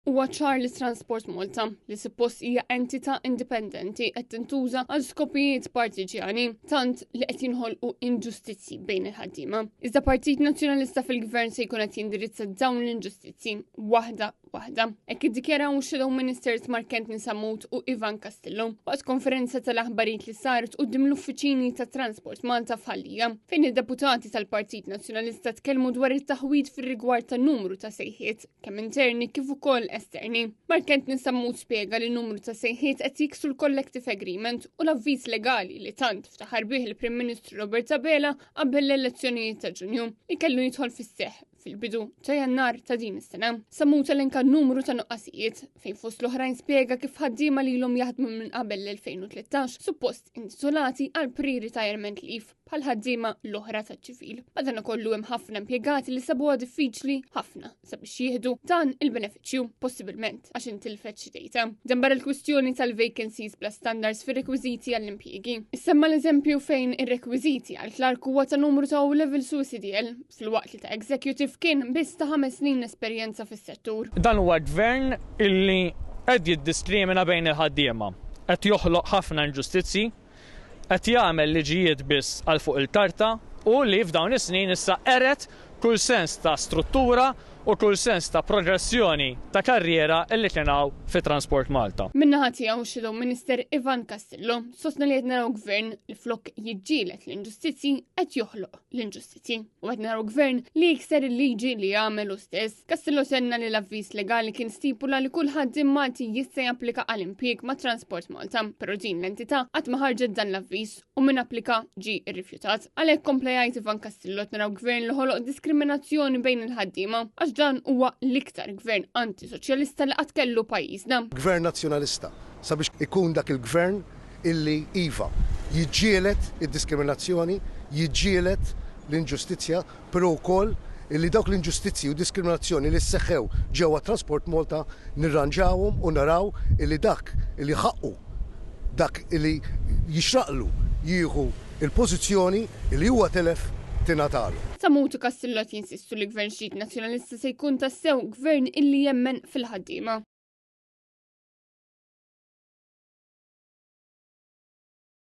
Huwa ċar li Transport Malta li suppost hija entità indipendenti qed tintuża għal skopijiet partiġjani tant li qed jinħolqu inġustizzi bejn il-ħaddiema. Iżda Partit Nazzjonalista fil-Gvern se jkun qed jindirizza dawn l-inġustizzi waħda. Hekk iddikjaraw Shadow Ministers Mark Kentny Sammut u Ivan Castillo waqt konferenza tal-aħbarijiet li saret quddiem l-uffiċini ta' Transport Malta f'Ħallija fejn id-deputati tal-Partit Nazzjonalista tkellmu dwar it-taħwid fir-rigward tan-numru ta' sejħiet kemm interni kif ukoll esterni. Mark Kentny Sammut spjega li n-numru ta' sejħiet qed jiksu l-Collective Agreement u l-avviż legali li tant ftaħar bih il-Prim Ministru Robert Abela qabel l-elezzjonijiet ta' Ġunju li kellu jidħol fis-seħħ fil-bidu ta' Jannar ta' din is-sena. Sammut elenka numru ta' nuqqasijiet fejn fost l-oħrajn spjega kif ħaddiema li l-hom jaħdmu minn qabel l-2013 suppost intitolati għal pre-retirement leave bħal ħaddiema l-oħra taċ-ċivil. Madankollu hemm ħafna impjegati li sabuha diffiċli ħafna sabiex jieħdu dan il-benefiċċju possibilment għax intilfet xi dejta. Dan barra l-kwistjoni tal-vacancies bla standards fir-rekwiżiti għall-impjiegi. Issemma l-eżempju fejn ir-rekwiżiti għal klark huwa ta' numru ta' level CDL fil-waqt li ta' executive kien biss ta' 5 snin esperjenza fis-settur. Dan huwa gvern illi qed jiddiskrimina bejn il-ħaddiema, qed joħloq ħafna inġustizzi, qed jagħmel liġijiet biss għal fuq il-karta u li f'dawn is-snin issa qeret kull sens ta' struttura u kull sens ta' progressjoni ta' karriera illi kienaw fi Transport Malta. Minnaħa tiegħu Shadow Minister Ivan Castillo sostna li qed naraw gvern li flok jiġġieled l-inġustizzi qed joħloq l-inġustizzi u qed naraw gvern li jikser il-liġi li jagħmel hu stess. Castillo senna li l-avviż legali kien stipula li kull ħaddiem Malti jista' japplika għal impjieg ma' Transport Malta, però din l-entità qatt ma ħarġet dan l-avviż u min applika ġie rrifjutat. Għalhekk komplejajt Ivan Castillo qed naraw gvern li ħoloq diskriminazzjoni bejn il-ħaddiema għax dan huwa l-iktar gvern antisoċjalista li qatt kellu pajjiżna. Gvern nazzjonalista sabiex ikun dak il-gvern illi iva jiġġielet id-diskriminazzjoni, jiġġielet l-inġustizzja, però wkoll illi dawk l-inġustizzi u diskriminazzjoni li sseħħew ġewwa Transport Malta nirranġawhom u naraw illi dak illi ħaqqu dak illi jixraqlu jieħu il-pożizzjoni illi huwa telef tingħatalu. Sammut u Castillo jinsistu li gvern ġdid nazzjonalista se jkun tassew gvern illi jemmen fil-ħaddiema.